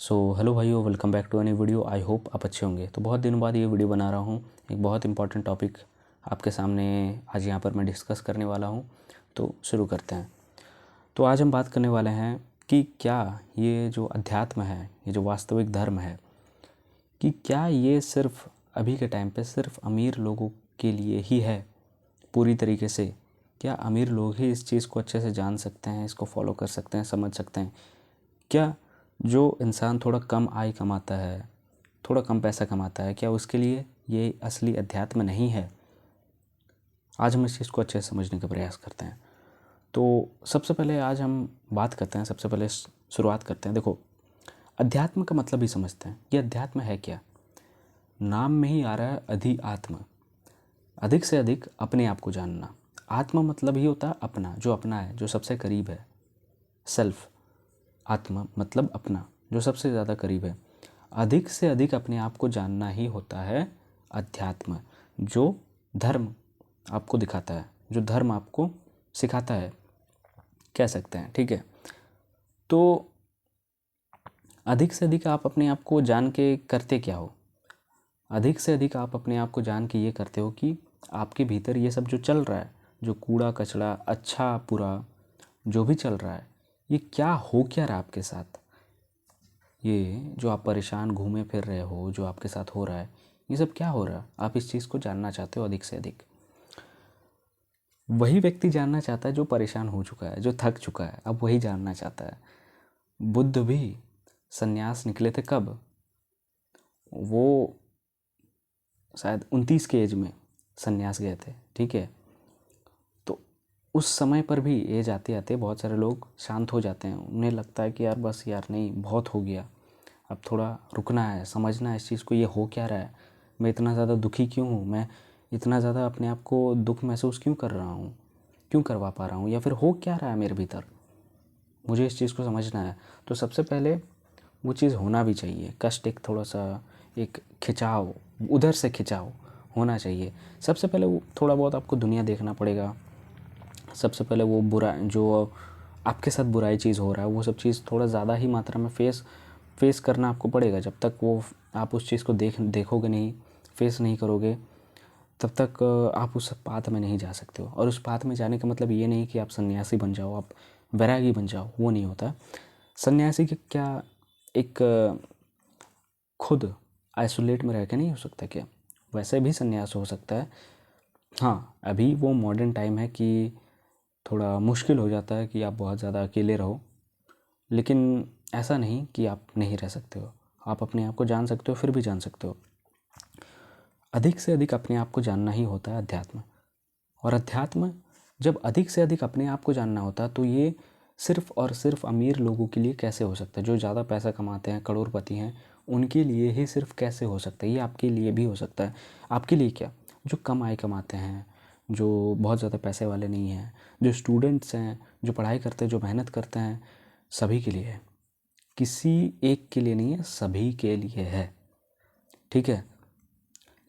Hello भाइयों, welcome back to any video. I hope आप अच्छे होंगे। तो बहुत दिनों बाद ये वीडियो बना रहा हूँ। एक बहुत इंपॉर्टेंट टॉपिक आपके सामने आज यहाँ पर मैं डिस्कस करने वाला हूँ। तो शुरू करते हैं। तो आज हम बात करने वाले हैं कि क्या ये जो अध्यात्म है, ये जो वास्तविक धर्म है, कि क्या ये सिर्फ अभी के टाइम पे सिर्फ अमीर लोगों के लिए ही है पूरी तरीके से? क्या अमीर लोग ही इस चीज़ को अच्छे से जान सकते हैं, इसको फॉलो कर सकते हैं, समझ सकते हैं? क्या जो इंसान थोड़ा कम आय कमाता है, थोड़ा कम पैसा कमाता है, क्या उसके लिए ये असली अध्यात्म नहीं है? आज हम इस चीज़ को अच्छे से समझने का प्रयास करते हैं। तो सबसे पहले आज हम बात करते हैं, सबसे पहले शुरुआत करते हैं। देखो, अध्यात्म का मतलब ही समझते हैं। ये अध्यात्म है क्या? नाम में ही आ रहा है अधि आत्म, अधिक से अधिक अपने आप को जानना। आत्मा मतलब ही होता है अपना, जो अपना है, जो सबसे करीब है। सेल्फ, आत्मा मतलब अपना, जो सबसे ज़्यादा करीब है। अधिक से अधिक अपने आप को जानना ही होता है अध्यात्म, जो धर्म आपको दिखाता है, जो धर्म आपको सिखाता है, कह सकते हैं। ठीक है, तो अधिक से अधिक आप अपने आप को जान के करते क्या हो? अधिक से अधिक आप अपने आप को जान के ये करते हो कि आपके भीतर ये सब जो चल रहा है, जो कूड़ा कचरा, अच्छा बुरा जो भी चल रहा है, ये क्या हो क्या रहा है आपके साथ? ये जो आप परेशान घूमे फिर रहे हो, जो आपके साथ हो रहा है, ये सब क्या हो रहा है? आप इस चीज़ को जानना चाहते हो अधिक से अधिक। वही व्यक्ति जानना चाहता है जो परेशान हो चुका है, जो थक चुका है, अब वही जानना चाहता है। बुद्ध भी संन्यास निकले थे कब? वो शायद 29 के एज में संन्यास गए थे। ठीक है, तो उस समय पर भी एज आते आते बहुत सारे लोग शांत हो जाते हैं। उन्हें लगता है कि यार बस यार नहीं, बहुत हो गया, अब थोड़ा रुकना है, समझना है इस चीज़ को, ये हो क्या रहा है, मैं इतना ज़्यादा दुखी क्यों हूँ, मैं इतना ज़्यादा अपने आप को दुख महसूस क्यों कर रहा हूँ, क्यों करवा पा रहा हूँ, या फिर हो क्या रहा है मेरे भीतर, मुझे इस चीज़ को समझना है। तो सबसे पहले वो चीज़ होना भी चाहिए, कष्ट, एक थोड़ा सा एक खिंचाव, उधर से खिंचाव होना चाहिए। सबसे पहले वो थोड़ा बहुत आपको दुनिया देखना पड़ेगा। सबसे पहले वो बुरा जो आपके साथ बुराई चीज़ हो रहा है, वो सब चीज़ थोड़ा ज़्यादा ही मात्रा में फेस करना आपको पड़ेगा। जब तक वो आप उस चीज़ को देखोगे नहीं, फेस नहीं करोगे, तब तक आप उस पाथ में नहीं जा सकते हो। और उस पाथ में जाने का मतलब ये नहीं कि आप सन्यासी बन जाओ, आप वैरागी बन जाओ, वो नहीं होता। सन्यासी के क्या एक खुद आइसोलेट में रह के नहीं हो सकता क्या? वैसे भी सन्यास हो सकता है। हाँ, अभी वो मॉडर्न टाइम है कि थोड़ा मुश्किल हो जाता है कि आप बहुत ज़्यादा अकेले रहो, लेकिन ऐसा नहीं कि आप नहीं रह सकते हो। आप अपने आप को जान सकते हो, फिर भी जान सकते हो। अधिक से अधिक अपने आप को जानना ही होता है अध्यात्म। और अध्यात्म जब अधिक से अधिक अपने आप को जानना होता है, तो ये सिर्फ और सिर्फ अमीर लोगों के लिए कैसे हो सकता है? जो ज़्यादा पैसा कमाते हैं, करोड़पति हैं, उनके लिए ही सिर्फ कैसे हो सकता है? ये आपके लिए भी हो सकता है। आपके लिए क्या, जो कम आय कमाते हैं, जो बहुत ज़्यादा पैसे वाले नहीं हैं, जो स्टूडेंट्स हैं, जो पढ़ाई करते हैं, जो मेहनत करते हैं, सभी के लिए है। किसी एक के लिए नहीं है, सभी के लिए है। ठीक है,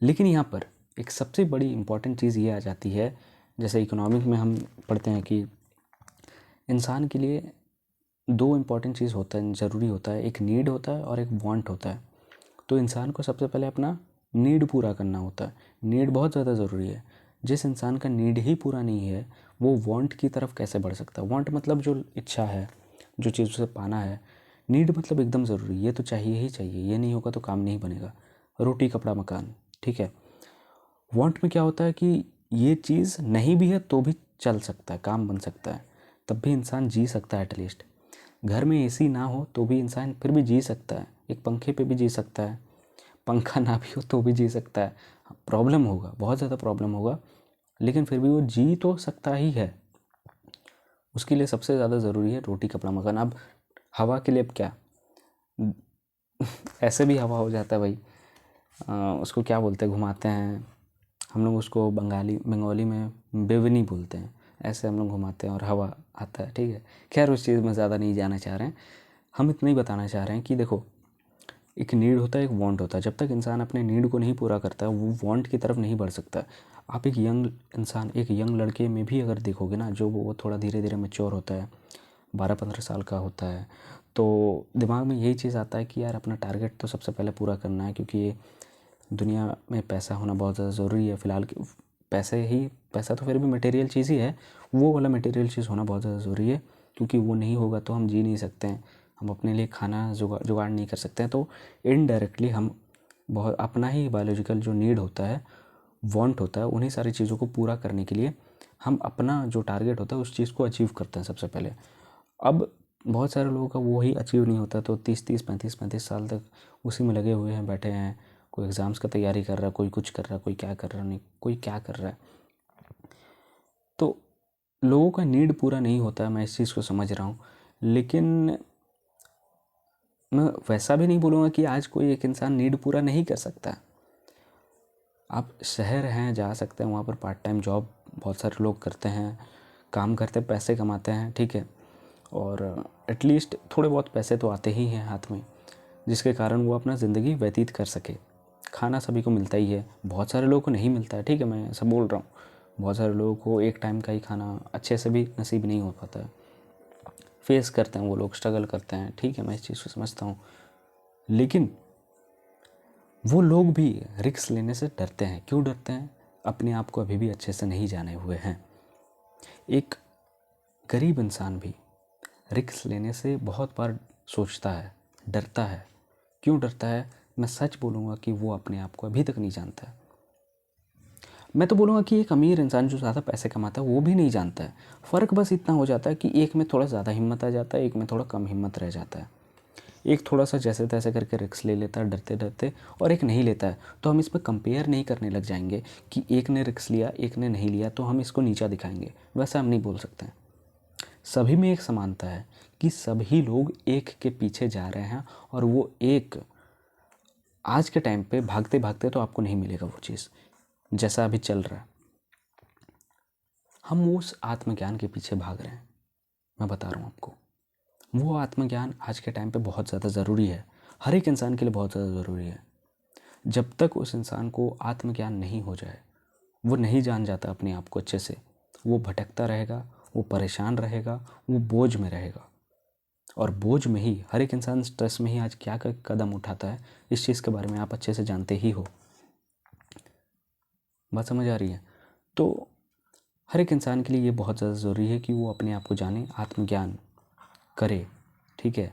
लेकिन यहाँ पर एक सबसे बड़ी इम्पॉर्टेंट चीज़ ये आ जाती है, जैसे इकोनॉमिक में हम पढ़ते हैं कि इंसान के लिए दो इम्पॉर्टेंट चीज़ होता है, ज़रूरी होता है। एक नीड होता है और एक वांट होता है। तो इंसान को सबसे पहले अपना नीड पूरा करना होता है। नीड बहुत ज़्यादा ज़रूरी है। जिस इंसान का नीड ही पूरा नहीं है, वो वांट की तरफ कैसे बढ़ सकता है? वांट मतलब जो इच्छा है, जो चीज़ उसे पाना है। नीड मतलब एकदम ज़रूरी, ये तो चाहिए ही चाहिए, ये नहीं होगा तो काम नहीं बनेगा। रोटी कपड़ा मकान, ठीक है। वांट में क्या होता है कि ये चीज़ नहीं भी है तो भी चल सकता है, काम बन सकता है, तब भी इंसान जी सकता है। एटलीस्ट घर में एसी ना हो तो भी इंसान फिर भी जी सकता है, एक पंखे पे भी जी सकता है, पंखा ना भी हो तो भी जी सकता है। प्रॉब्लम होगा, बहुत ज़्यादा प्रॉब्लम होगा, लेकिन फिर भी वो जी तो सकता ही है। उसके लिए सबसे ज़्यादा ज़रूरी है रोटी कपड़ा मकान। अब हवा के लिए अब क्या, ऐसे भी हवा हो जाता है भाई। उसको क्या बोलते हैं, घुमाते हैं हम लोग उसको, बंगाली में बेवनी बोलते हैं। ऐसे हम लोग घुमाते हैं और हवा आता है। ठीक है, खैर उस चीज़ में ज़्यादा नहीं जाना चाह रहे हैं। हम इतना ही बताना चाह रहे हैं कि देखो, एक नीड होता है, एक वांट होता है। जब तक इंसान अपने नीड को नहीं पूरा करता, वो वांट की तरफ नहीं बढ़ सकता। आप एक यंग इंसान, एक यंग लड़के में भी अगर देखोगे ना, जो वो थोड़ा धीरे धीरे मैच्योर होता है, 12-15 साल का होता है, तो दिमाग में यही चीज़ आता है कि यार अपना टारगेट तो सबसे पहले पूरा करना है, क्योंकि ये दुनिया में पैसा होना बहुत ज़्यादा ज़रूरी है फ़िलहाल के। पैसा तो फिर भी मटेरियल चीज़ ही है, वो वाला मटेरियल चीज़ होना बहुत ज़्यादा ज़रूरी है, क्योंकि वो नहीं होगा तो हम जी नहीं सकते हैं, हम अपने लिए खाना जुगाड़ नहीं कर सकते हैं। तो इनडायरेक्टली हम बहुत अपना ही बायोलॉजिकल जो नीड होता है, वांट होता है, उन्हीं सारी चीज़ों को पूरा करने के लिए हम अपना जो टारगेट होता है उस चीज़ को अचीव करते हैं सबसे पहले। अब बहुत सारे लोगों का वो ही अचीव नहीं होता, तो 30-30, 35-35 साल तक उसी में लगे हुए हैं, बैठे हैं। कोई एग्ज़ाम्स का तैयारी कर रहा है, कोई कुछ कर रहा है, कोई क्या कर रहा है, नहीं कोई क्या कर रहा है। तो लोगों का नीड पूरा नहीं होता है, मैं इस चीज़ को समझ रहा हूँ, लेकिन मैं वैसा भी नहीं बोलूँगा कि आज कोई एक इंसान नीड पूरा नहीं कर सकता। आप शहर हैं, जा सकते हैं, वहाँ पर पार्ट टाइम जॉब बहुत सारे लोग करते हैं, काम करते हैं, पैसे कमाते हैं, ठीक है, और एटलीस्ट थोड़े बहुत पैसे तो आते ही हैं हाथ में, जिसके कारण वो अपना ज़िंदगी व्यतीत कर सके। खाना सभी को मिलता ही है, बहुत सारे लोगों को नहीं मिलता है, ठीक है, मैं ऐसा बोल रहा हूँ। बहुत सारे लोगों को एक टाइम का ही खाना अच्छे से भी नसीब नहीं हो पाता है, फेस करते हैं वो लोग, स्ट्रगल करते हैं, ठीक है, मैं इस चीज़ को समझता हूँ। लेकिन वो लोग भी रिस्क लेने से डरते हैं। क्यों डरते हैं? अपने आप को अभी भी अच्छे से नहीं जाने हुए हैं। एक गरीब इंसान भी रिस्क लेने से बहुत बार सोचता है, डरता है। क्यों डरता है? मैं सच बोलूँगा कि वो अपने आप को अभी तक नहीं जानता है। मैं तो बोलूँगा कि एक अमीर इंसान जो ज़्यादा पैसे कमाता है वो भी नहीं जानता है। फ़र्क बस इतना हो जाता है कि एक में थोड़ा ज़्यादा हिम्मत आ जाता है, एक में थोड़ा कम हिम्मत रह जाता है। एक थोड़ा सा जैसे तैसे करके रिस्क ले लेता है डरते डरते, और एक नहीं लेता है। तो हम इसमें कंपेयर नहीं करने लग जाएंगे कि एक ने रिस्क लिया एक ने नहीं लिया तो हम इसको नीचा दिखाएंगे, वैसा हम नहीं बोल सकते हैं। सभी में एक समानता है कि सभी लोग एक के पीछे जा रहे हैं, और वो एक आज के टाइम पे भागते भागते तो आपको नहीं मिलेगा वो चीज़ जैसा अभी चल रहा है। हम उस आत्मज्ञान के पीछे भाग रहे हैं। मैं बता रहा हूँ आपको, वो आत्मज्ञान आज के टाइम पे बहुत ज़्यादा ज़रूरी है, हर एक इंसान के लिए बहुत ज़्यादा ज़रूरी है। जब तक उस इंसान को आत्मज्ञान नहीं हो जाए, वो नहीं जान जाता अपने आप को अच्छे से, वो भटकता रहेगा, वो परेशान रहेगा, वो बोझ में रहेगा। और बोझ में ही हर एक इंसान स्ट्रेस में ही आज क्या कदम उठाता है, इस चीज़ के बारे में आप अच्छे से जानते ही हो। बात समझ आ रही है? तो हर एक इंसान के लिए ये बहुत ज़्यादा ज़रूरी है कि वो अपने आप को जाने, आत्मज्ञान करे, ठीक है।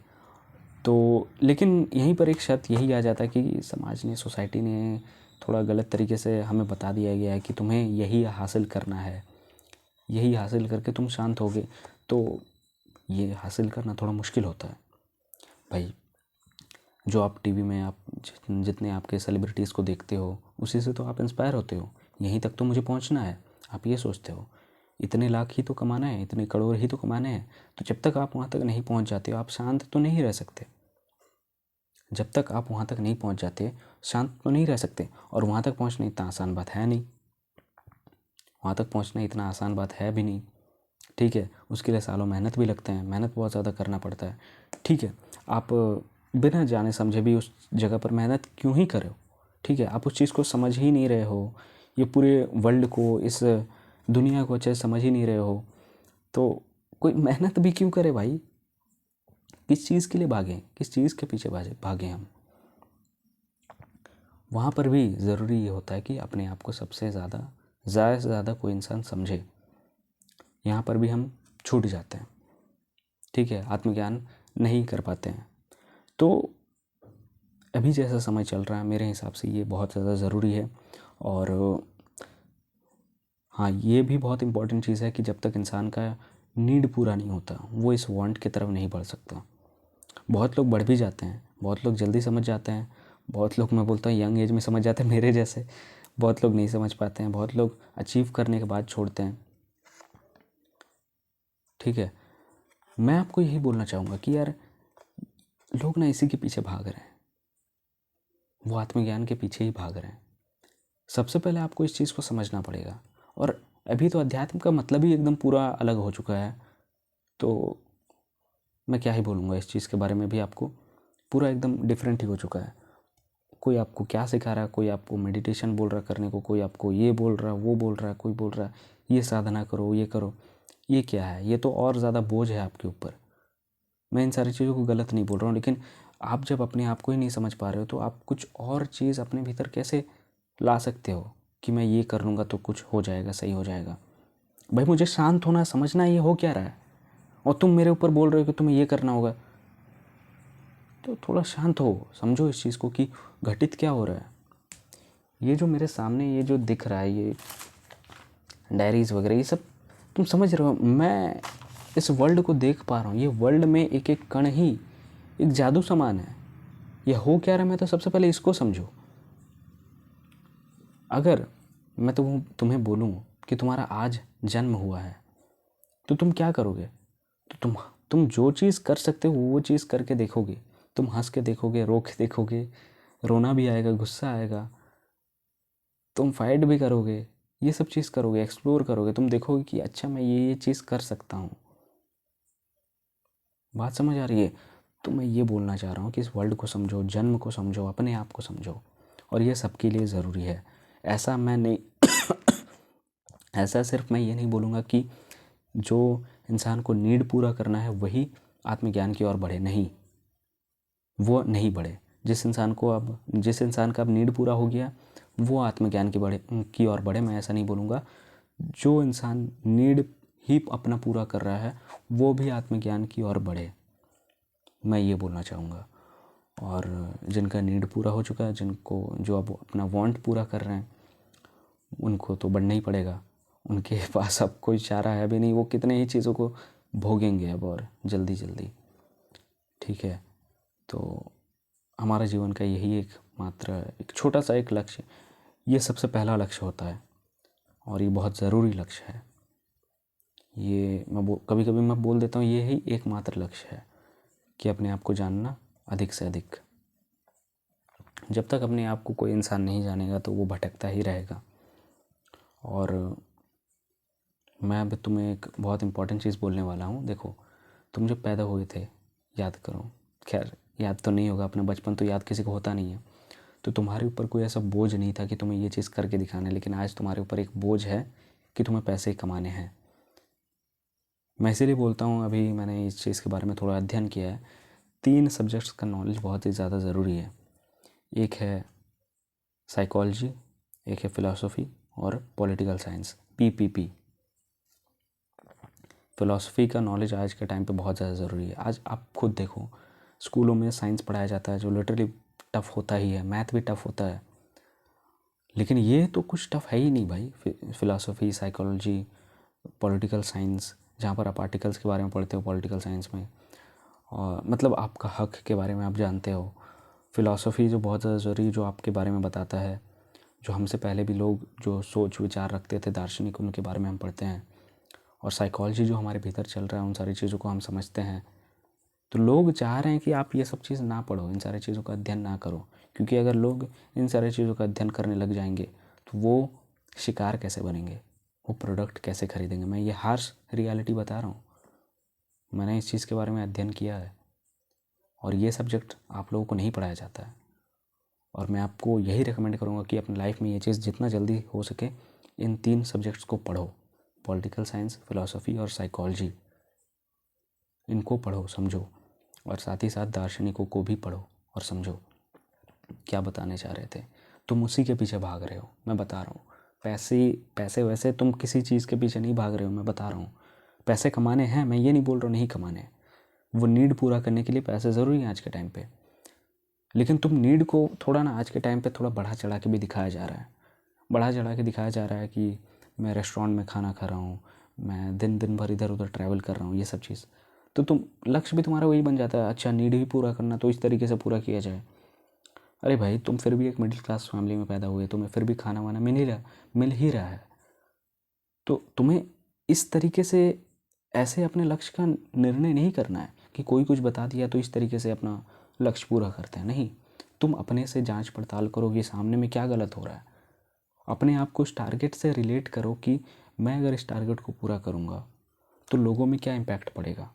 तो लेकिन यहीं पर एक शर्त यही आ जाता है कि समाज ने, सोसाइटी ने थोड़ा गलत तरीके से हमें बता दिया गया है कि तुम्हें यही हासिल करना है, यही हासिल करके तुम शांत होगे। तो ये हासिल करना थोड़ा मुश्किल होता है भाई। जो आप टीवी में आप जितने आपके सेलिब्रिटीज़ को देखते हो, उसी से तो आप इंस्पायर होते हो। यहीं तक तो मुझे पहुंचना है, आप ये सोचते हो। इतने लाख ही तो कमाना है, इतने करोड़ ही तो कमाने हैं। तो जब तक आप वहाँ तक नहीं पहुँच जाते हो, आप शांत तो नहीं रह सकते। जब तक आप वहाँ तक नहीं पहुँच जाते, शांत तो नहीं रह सकते। और वहाँ तक पहुँचना इतना आसान बात है नहीं, वहाँ तक पहुँचना इतना आसान बात है भी नहीं, ठीक है। उसके लिए सालों मेहनत भी लगते हैं, मेहनत बहुत ज़्यादा करना पड़ता है, ठीक है। आप बिना जाने समझे भी उस जगह पर मेहनत क्यों ही करो, ठीक है। आप उस चीज़ को समझ ही नहीं रहे हो, ये पूरे वर्ल्ड को, इस दुनिया को अच्छे से समझ ही नहीं रहे हो, तो कोई मेहनत भी क्यों करे भाई? किस चीज़ के लिए भागें, किस चीज़ के पीछे भागें हम? वहाँ पर भी ज़रूरी ये होता है कि अपने आप को सबसे ज़्यादा से ज़्यादा कोई इंसान समझे। यहाँ पर भी हम छूट जाते हैं, ठीक है, आत्मज्ञान नहीं कर पाते हैं। तो अभी जैसा समय चल रहा है, मेरे हिसाब से ये बहुत ज़्यादा ज़रूरी है। और हाँ, ये भी बहुत इम्पोर्टेंट चीज़ है कि जब तक इंसान का नीड पूरा नहीं होता, वो इस वांट की तरफ नहीं बढ़ सकता। बहुत लोग बढ़ भी जाते हैं, बहुत लोग जल्दी समझ जाते हैं, बहुत लोग, मैं बोलता हूँ, यंग एज में समझ जाते हैं मेरे जैसे। बहुत लोग नहीं समझ पाते हैं, बहुत लोग अचीव करने के बाद छोड़ते हैं, ठीक है। मैं आपको यही बोलना चाहूँगा कि यार, लोग ना इसी के पीछे भाग रहे हैं, वो आत्मज्ञान के पीछे ही भाग रहे हैं। सबसे पहले आपको इस चीज़ को समझना पड़ेगा। और अभी तो अध्यात्म का मतलब ही एकदम पूरा अलग हो चुका है, तो मैं क्या ही बोलूँगा इस चीज़ के बारे में भी। आपको पूरा एकदम डिफरेंट ही हो चुका है। कोई आपको क्या सिखा रहा है, कोई आपको मेडिटेशन बोल रहा है करने को, कोई आपको ये बोल रहा है, वो बोल रहा है, कोई बोल रहा है ये साधना करो, ये करो। ये क्या है? ये तो और ज़्यादा बोझ है आपके ऊपर। मैं इन सारी चीज़ों को गलत नहीं बोल रहा हूँ, लेकिन आप जब अपने आप को ही नहीं समझ पा रहे हो तो आप कुछ और चीज़ अपने भीतर कैसे ला सकते हो कि मैं ये कर लूँगा तो कुछ हो जाएगा, सही हो जाएगा। भाई मुझे शांत होना, समझना ये हो क्या रहा है, और तुम मेरे ऊपर बोल रहे हो कि तुम्हें ये करना होगा। तो थोड़ा शांत हो, समझो इस चीज़ को कि घटित क्या हो रहा है। ये जो मेरे सामने ये जो दिख रहा है, ये डायरीज़ वगैरह, ये सब तुम समझ रहे हो, मैं इस वर्ल्ड को देख पा रहा हूँ। ये वर्ल्ड में एक एक कण ही एक जादू समान है। ये हो क्या रहा है, मैं तो सबसे पहले इसको समझो। अगर मैं तो तुम्हें बोलूँ कि तुम्हारा आज जन्म हुआ है तो तुम क्या करोगे, तो तुम जो चीज़ कर सकते हो वो चीज़ करके देखोगे। तुम हंस के देखोगे, रो के देखोगे, रोना भी आएगा, गुस्सा आएगा, तुम फाइट भी करोगे, ये सब चीज़ करोगे, एक्सप्लोर करोगे। तुम देखोगे कि अच्छा मैं ये चीज़ कर सकता हूँ। बात समझ आ रही है? तो मैं ये बोलना चाह रहा हूँ कि इस वर्ल्ड को समझो, जन्म को समझो, अपने आप को समझो, और ये सबके लिए ज़रूरी है। ऐसा मैं नहीं ऐसा सिर्फ मैं ये नहीं बोलूँगा कि जो इंसान को नीड पूरा करना है वही आत्मज्ञान की ओर बढ़े, नहीं, वो नहीं बढ़े। जिस इंसान का अब नीड पूरा हो गया वो आत्मज्ञान की ओर बढ़े, मैं ऐसा नहीं बोलूँगा। जो इंसान नीड ही अपना पूरा कर रहा है वो भी आत्मज्ञान की ओर बढ़े, मैं ये बोलना चाहूँगा। और जिनका नीड पूरा हो चुका है, जो अब अपना वांट पूरा कर रहे हैं, उनको तो बढ़ना ही पड़ेगा। उनके पास अब कोई चारा है भी नहीं, वो कितने ही चीज़ों को भोगेंगे अब और जल्दी जल्दी। ठीक है, तो हमारा जीवन का यही एक छोटा सा एक लक्ष्य, ये सबसे पहला लक्ष्य होता है और ये बहुत ज़रूरी लक्ष्य है। ये कभी कभी मैं बोल देता हूँ ये ही एकमात्र लक्ष्य है कि अपने आप को जानना अधिक से अधिक। जब तक अपने आप को कोई इंसान नहीं जानेगा तो वो भटकता ही रहेगा। और मैं अब तुम्हें एक बहुत इम्पोर्टेंट चीज़ बोलने वाला हूँ। देखो, तुम जब पैदा हुए थे, याद करो, खैर याद तो नहीं होगा, अपना बचपन तो याद किसी को होता नहीं है, तो तुम्हारे ऊपर कोई ऐसा बोझ नहीं था कि तुम्हें ये चीज़ करके दिखाना है। लेकिन आज तुम्हारे ऊपर एक बोझ है कि तुम्हें पैसे कमाने हैं। मैं इसीलिए बोलता हूँ, अभी मैंने इस चीज़ के बारे में थोड़ा अध्ययन किया है। 3 सब्जेक्ट्स का नॉलेज बहुत ही ज़्यादा ज़रूरी है। एक है साइकोलॉजी, एक है फ़िलासफ़ी और पॉलिटिकल साइंस, PPP। फ़िलासफ़ी का नॉलेज आज के टाइम पे बहुत ज़्यादा ज़रूरी है। आज आप खुद देखो, स्कूलों में साइंस पढ़ाया जाता है जो लिटरली टफ़ होता ही है, मैथ भी टफ़ होता है, लेकिन ये तो कुछ टफ़ है ही नहीं भाई। फ़िलासफ़ी, साइकोलॉजी, पॉलिटिकल साइंस, जहाँ पर आप आर्टिकल्स के बारे में पढ़ते हो पॉलिटिकल साइंस में, और मतलब आपका हक के बारे में आप जानते हो। फ़िलासफ़ी जो बहुत ज़्यादा ज़रूरी, जो आपके बारे में बताता है, जो हमसे पहले भी लोग जो सोच विचार रखते थे दार्शनिक, उनके बारे में हम पढ़ते हैं। और साइकोलॉजी जो हमारे भीतर चल रहा है, उन सारी चीज़ों को हम समझते हैं। तो लोग चाह रहे हैं कि आप ये सब चीज़ ना पढ़ो, इन सारी चीज़ों का अध्ययन ना करो, क्योंकि अगर लोग इन सारी चीज़ों का अध्ययन करने लग जाएंगे तो वो शिकार कैसे बनेंगे, वो प्रोडक्ट कैसे खरीदेंगे। मैं ये हार्श रियलिटी बता रहा हूँ, मैंने इस चीज़ के बारे में अध्ययन किया है और ये सब्जेक्ट आप लोगों को नहीं पढ़ाया जाता है। और मैं आपको यही रिकमेंड करूँगा कि अपनी लाइफ में ये चीज़ जितना जल्दी हो सके इन 3 सब्जेक्ट्स को पढ़ो, पॉलिटिकल साइंस, फ़िलासफ़ी और साइकोलॉजी। इनको पढ़ो, समझो, और साथ ही साथ दार्शनिकों को भी पढ़ो और समझो क्या बताने चाह रहे थे। तुम उसी के पीछे भाग रहे हो, मैं बता रहा हूँ। पैसे वैसे तुम किसी चीज़ के पीछे नहीं भाग रहे हो, मैं बता रहा हूँ। पैसे कमाने हैं, मैं ये नहीं बोल रहा हूँ नहीं कमाने, वो नीड पूरा करने के लिए पैसे ज़रूरी हैं आज के टाइम पे। लेकिन तुम नीड को थोड़ा ना आज के टाइम पे थोड़ा बढ़ा चढ़ा के भी दिखाया जा रहा है। बढ़ा चढ़ा के दिखाया जा रहा है कि मैं रेस्टोरेंट में खाना खा रहा हूँ, मैं दिन भर इधर उधर ट्रैवल कर रहा हूँ, ये सब चीज़। तो तुम लक्ष्य भी तुम्हारा वही बन जाता है, अच्छा नीड ही पूरा करना तो इस तरीके से पूरा किया जाए। अरे भाई, तुम फिर भी एक मिडिल क्लास फैमिली में पैदा हुए, तुम्हें फिर भी खाना वाना मिल ही रहा है। तो तुम्हें इस तरीके से ऐसे अपने लक्ष्य का निर्णय नहीं करना है कि कोई कुछ बता दिया तो इस तरीके से अपना लक्ष्य पूरा करते हैं। नहीं, तुम अपने से जांच पड़ताल करो कि सामने में क्या गलत हो रहा है। अपने आप को इस टारगेट से रिलेट करो कि मैं अगर इस टारगेट को पूरा करूँगा तो लोगों में क्या इम्पैक्ट पड़ेगा।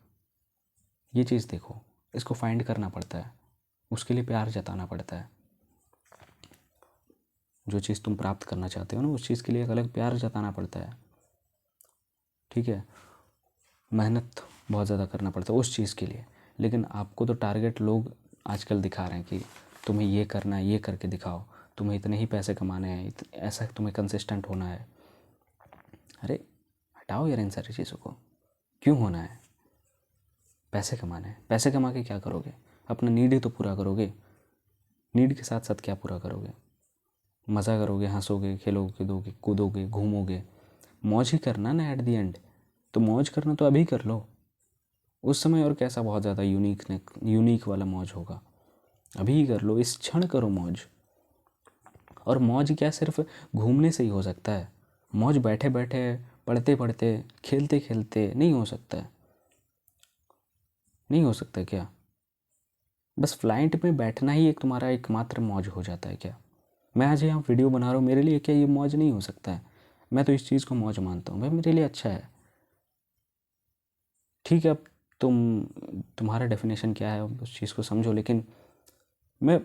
ये चीज़ देखो, इसको फाइंड करना पड़ता है, उसके लिए प्यार जताना पड़ता है। जो चीज़ तुम प्राप्त करना चाहते हो ना, उस चीज़ के लिए एक अलग प्यार जताना पड़ता है। ठीक है, मेहनत बहुत ज़्यादा करना पड़ता है उस चीज़ के लिए। लेकिन आपको तो टारगेट लोग आजकल दिखा रहे हैं कि तुम्हें ये करना है, ये करके दिखाओ, तुम्हें इतने ही पैसे कमाने हैं, ऐसा तुम्हें कंसिस्टेंट होना है। अरे हटाओ यार इन सारी चीज़ों को, क्यों होना है? पैसे कमाने हैं, पैसे कमा के क्या करोगे? अपना नीड ही तो पूरा करोगे। नीड के साथ साथ क्या पूरा करोगे? मज़ा करोगे, हंसोगे, खेलोगे, कूदोगे, कूदोगे, घूमोगे, मौज ही करना ना एट दी एंड। तो मौज करना तो अभी कर लो, उस समय और कैसा बहुत ज़्यादा यूनिक वाला मौज होगा। अभी ही कर लो, इस क्षण करो मौज। और मौज क्या सिर्फ घूमने से ही हो सकता है? मौज बैठे बैठे, पढ़ते पढ़ते, खेलते खेलते नहीं हो सकता है। नहीं हो सकता क्या? बस फ्लाइट में बैठना ही एक तुम्हारा एकमात्र मौज हो जाता है क्या? मैं आज यहाँ वीडियो बना रहा हूँ, मेरे लिए क्या ये मौज नहीं हो सकता है? मैं तो इस चीज़ को मौज मानता हूँ भाई, मेरे लिए अच्छा है। ठीक है, अब तुम्हारा डेफिनेशन क्या है उस चीज़ को समझो, लेकिन मैं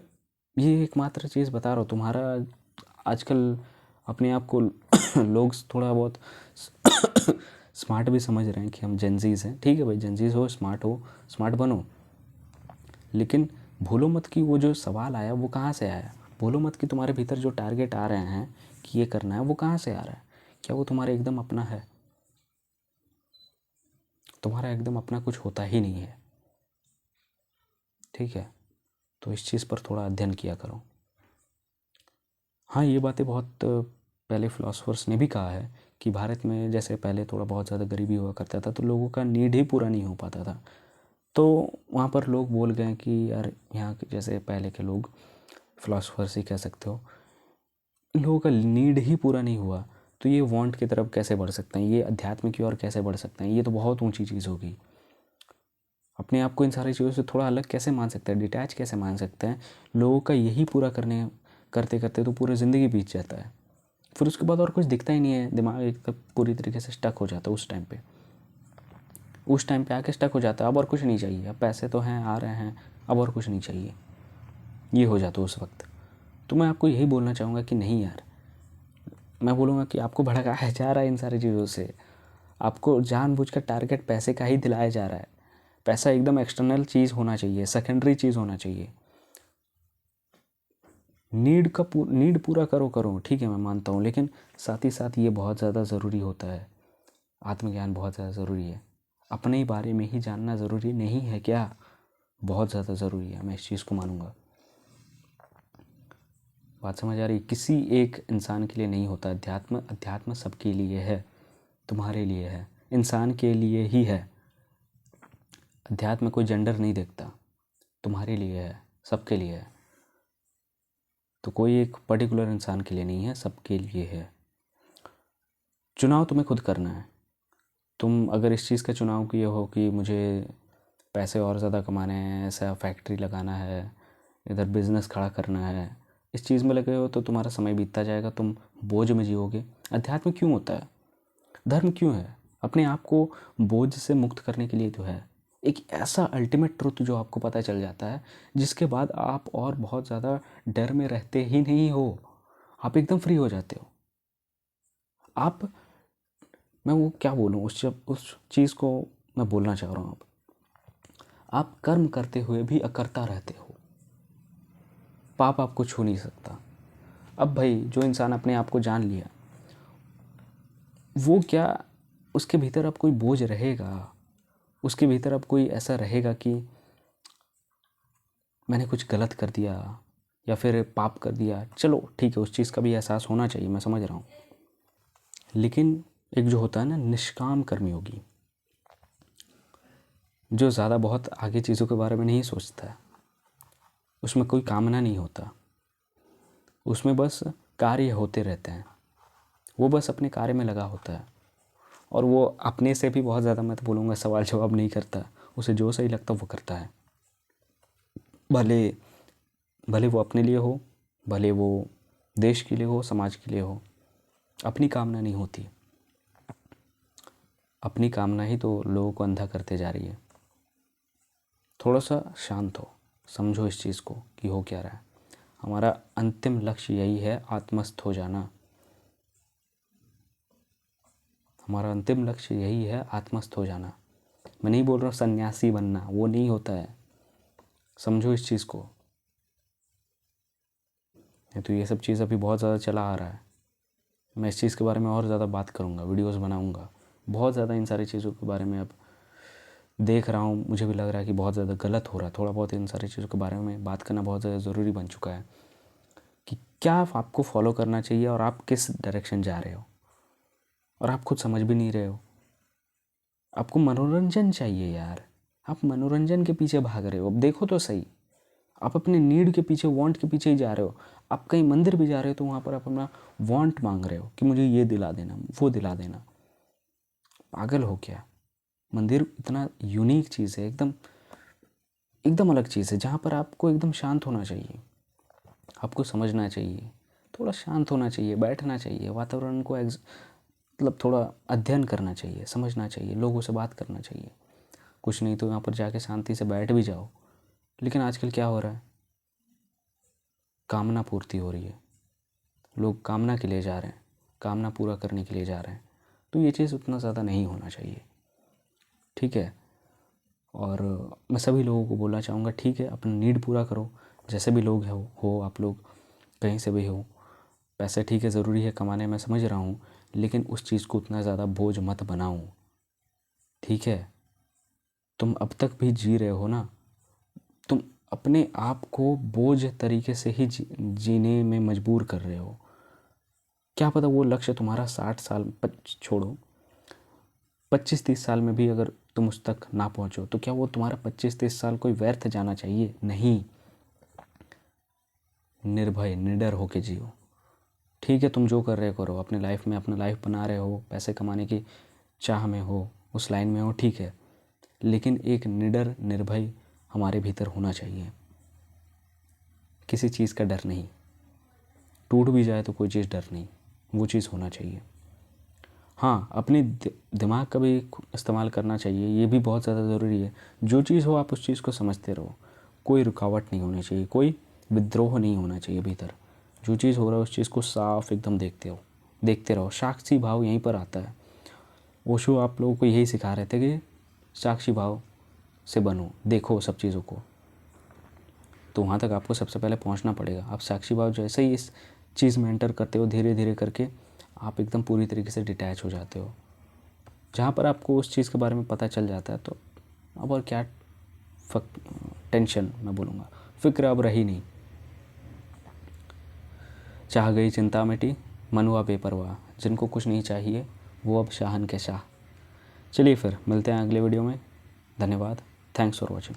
ये एकमात्र चीज़ बता रहा हूँ। तुम्हारा आजकल अपने आप को लोग थोड़ा बहुत स्मार्ट भी समझ रहे हैं कि हम जेनजीज हैं। ठीक है भाई, जेनजीज हो, स्मार्ट बनो, लेकिन भूलो मत कि वो जो सवाल आया वो कहाँ से आया। भूलो मत कि तुम्हारे भीतर जो टारगेट आ रहे हैं कि ये करना है, वो कहाँ से आ रहा है। क्या वो तुम्हारा एकदम अपना है? तुम्हारा एकदम अपना कुछ होता ही नहीं है। ठीक है, तो इस चीज़ पर थोड़ा अध्ययन किया करो। हाँ, ये बातें बहुत पहले फिलोसफर्स ने भी कहा है कि भारत में जैसे पहले थोड़ा बहुत ज़्यादा गरीबी हुआ करता था, तो लोगों का नीड ही पूरा नहीं हो पाता था। तो वहाँ पर लोग बोल गए कि यार यहाँ के जैसे पहले के लोग, फिलोसफर्स ही कह सकते हो, लोगों का नीड ही पूरा नहीं हुआ, तो ये वांट की तरफ कैसे बढ़ सकते हैं, ये अध्यात्म की ओर कैसे बढ़ सकते हैं? ये तो बहुत ऊंची चीज़ होगी। अपने आप को इन सारी चीज़ों से थोड़ा अलग कैसे मान सकते हैं, डिटैच कैसे मान सकते हैं? लोगों का यही पूरा करते करते तो पूरी ज़िंदगी बीत जाता है, फिर उसके बाद और कुछ दिखता ही नहीं है। दिमाग एकदम पूरी तरीके से स्टक हो जाता है उस टाइम पे आके स्टक हो जाता है। अब और कुछ नहीं चाहिए, अब पैसे तो हैं, आ रहे हैं, अब और कुछ नहीं चाहिए, ये हो जाता है उस वक्त। तो मैं आपको यही बोलना चाहूँगा कि नहीं यार, मैं बोलूँगा कि आपको भड़काया जा रहा है इन सारी चीज़ों से। आपको जानबूझकर टारगेट पैसे का ही दिलाया जा रहा है। पैसा एकदम एक्सटर्नल चीज़ होना चाहिए, सेकेंडरी चीज़ होना चाहिए। नीड पूरा करो, ठीक है, मैं मानता हूँ, लेकिन साथ ही साथ ये बहुत ज़्यादा ज़रूरी होता है। आत्मज्ञान बहुत ज़्यादा ज़रूरी है। अपने बारे में ही जानना ज़रूरी नहीं है क्या? बहुत ज़्यादा ज़रूरी है, मैं इस चीज़ को मानूंगा। बात समझ आ रही? किसी एक इंसान के लिए नहीं होता अध्यात्म सबके लिए है, तुम्हारे लिए है, इंसान के लिए ही है। अध्यात्म कोई जेंडर नहीं देखता, तुम्हारे लिए है, सबके लिए है। तो कोई एक पर्टिकुलर इंसान के लिए नहीं है, सबके लिए है। चुनाव तुम्हें खुद करना है। तुम अगर इस चीज़ का चुनाव किए हो कि मुझे पैसे और ज़्यादा कमाने हैं, ऐसा फैक्ट्री लगाना है, इधर बिज़नेस खड़ा करना है, इस चीज़ में लगे हो, तो तुम्हारा समय बीतता जाएगा, तुम बोझ में जियोगे। अध्यात्म क्यों होता है? धर्म क्यों है? अपने आप को बोझ से मुक्त करने के लिए तो है। एक ऐसा अल्टीमेट ट्रुथ जो आपको पता चल जाता है, जिसके बाद आप और बहुत ज़्यादा डर में रहते ही नहीं हो, आप एकदम फ्री हो जाते हो। आप, मैं वो क्या बोलूँ, उस चीज़ को मैं बोलना चाह रहा हूँ। आप कर्म करते हुए भी अकर्ता रहते हो, पाप आपको छू नहीं सकता। अब भाई जो इंसान अपने आप को जान लिया, वो क्या, उसके भीतर अब कोई बोझ रहेगा? उसके भीतर अब कोई ऐसा रहेगा कि मैंने कुछ गलत कर दिया या फिर पाप कर दिया? चलो ठीक है, उस चीज़ का भी एहसास होना चाहिए, मैं समझ रहा हूँ, लेकिन एक जो होता है ना निष्काम कर्मयोगी, जो ज़्यादा बहुत आगे चीज़ों के बारे में नहीं सोचता है, उसमें कोई कामना नहीं होता, उसमें बस कार्य होते रहते हैं, वो बस अपने कार्य में लगा होता है, और वो अपने से भी बहुत ज़्यादा, मैं तो बोलूँगा, सवाल जवाब नहीं करता। उसे जो सही लगता वो करता है, भले भले वो अपने लिए हो, भले वो देश के लिए हो, समाज के लिए हो। अपनी कामना नहीं होती, अपनी कामना ही तो लोगों को अंधा करते जा रही है। थोड़ा सा शांत हो, समझो इस चीज़ को कि हो क्या रहा है। हमारा अंतिम लक्ष्य यही है, आत्मस्थ हो जाना। हमारा अंतिम लक्ष्य यही है, आत्मस्थ हो जाना। मैं नहीं बोल रहा हूँ सन्यासी बनना, वो नहीं होता है, समझो इस चीज़ को। तो ये सब चीज़ अभी बहुत ज़्यादा चला आ रहा है। मैं इस चीज़ के बारे में और ज़्यादा बात करूँगा, वीडियोस बनाऊँगा, बहुत ज़्यादा इन सारी चीज़ों के बारे में अब देख रहा हूँ। मुझे भी लग रहा है कि बहुत ज़्यादा गलत हो रहा है। थोड़ा बहुत इन सारी चीज़ों के बारे में बात करना बहुत ज़्यादा ज़रूरी बन चुका है कि क्या आपको फॉलो करना चाहिए और आप किस डायरेक्शन जा रहे हो, और आप खुद समझ भी नहीं रहे हो। आपको मनोरंजन चाहिए यार, आप मनोरंजन के पीछे भाग रहे हो। अब देखो तो सही, आप अपने नीड के पीछे, वांट के पीछे ही जा रहे हो। आप कहीं मंदिर भी जा रहे हो तो वहाँ पर आप अपना वांट मांग रहे हो कि मुझे ये दिला देना, वो दिला देना। पागल हो क्या? मंदिर इतना यूनिक चीज़ है, एकदम एकदम अलग चीज़ है, जहाँ पर आपको एकदम शांत होना चाहिए, आपको समझना चाहिए, थोड़ा शांत होना चाहिए, बैठना चाहिए, वातावरण को मतलब थोड़ा अध्ययन करना चाहिए, समझना चाहिए, लोगों से बात करना चाहिए। कुछ नहीं तो यहाँ पर जाके शांति से बैठ भी जाओ। लेकिन आजकल क्या हो रहा है, कामना पूर्ति हो रही है, लोग कामना के लिए जा रहे हैं, कामना पूरा करने के लिए जा रहे हैं। तो ये चीज़ उतना ज़्यादा नहीं होना चाहिए, ठीक है। और मैं सभी लोगों को बोलना चाहूँगा, ठीक है, अपना नीड पूरा करो, जैसे भी लोग हो आप लोग कहीं से भी हो। पैसे ठीक है ज़रूरी है कमाने, मैं समझ रहा हूँ, लेकिन उस चीज़ को उतना ज़्यादा बोझ मत बनाओ, ठीक है। तुम अब तक भी जी रहे हो ना, तुम अपने आप को बोझ तरीके से ही जीने में मजबूर कर रहे हो। क्या पता वो लक्ष्य तुम्हारा 60 साल छोड़ो, 25-30 साल में भी अगर तुम उस तक ना पहुँचो तो क्या वो तुम्हारा 25-30 साल कोई व्यर्थ जाना चाहिए? नहीं। निर्भय निडर होके जियो, ठीक है। तुम जो कर रहे हो करो, अपने लाइफ में अपना लाइफ बना रहे हो, पैसे कमाने की चाह में हो, उस लाइन में हो, ठीक है। लेकिन एक निडर निर्भय हमारे भीतर होना चाहिए, किसी चीज़ का डर नहीं। टूट भी जाए तो कोई चीज़ डर नहीं, वो चीज़ होना चाहिए। हाँ, अपने दिमाग का भी इस्तेमाल करना चाहिए, ये भी बहुत ज़्यादा ज़रूरी है। जो चीज़ हो आप उस चीज़ को समझते रहो, कोई रुकावट नहीं होनी चाहिए, कोई विद्रोह नहीं होना चाहिए भीतर। जो चीज़ हो रहा है उस चीज़ को साफ एकदम देखते रहो। साक्षी भाव यहीं पर आता है। ओशो आप लोगों को यही सिखा रहे थे कि साक्षी भाव से बनो, देखो सब चीज़ों को। तो वहाँ तक आपको सबसे पहले पहुँचना पड़ेगा। आप साक्षी भाव जैसे ही इस चीज़ में एंटर करते हो, धीरे धीरे करके आप एकदम पूरी तरीके से डिटैच हो जाते हो। जहाँ पर आपको उस चीज़ के बारे में पता चल जाता है तो अब और क्या टेंशन, मैं बोलूँगा फ़िक्र अब रही नहीं। चाह गई चिंता मिटी, मन हुआ बेपरवाह। जिनको कुछ नहीं चाहिए वो अब शाहन के शाह। चलिए फिर मिलते हैं अगले वीडियो में। धन्यवाद, थैंक्स फॉर वॉचिंग।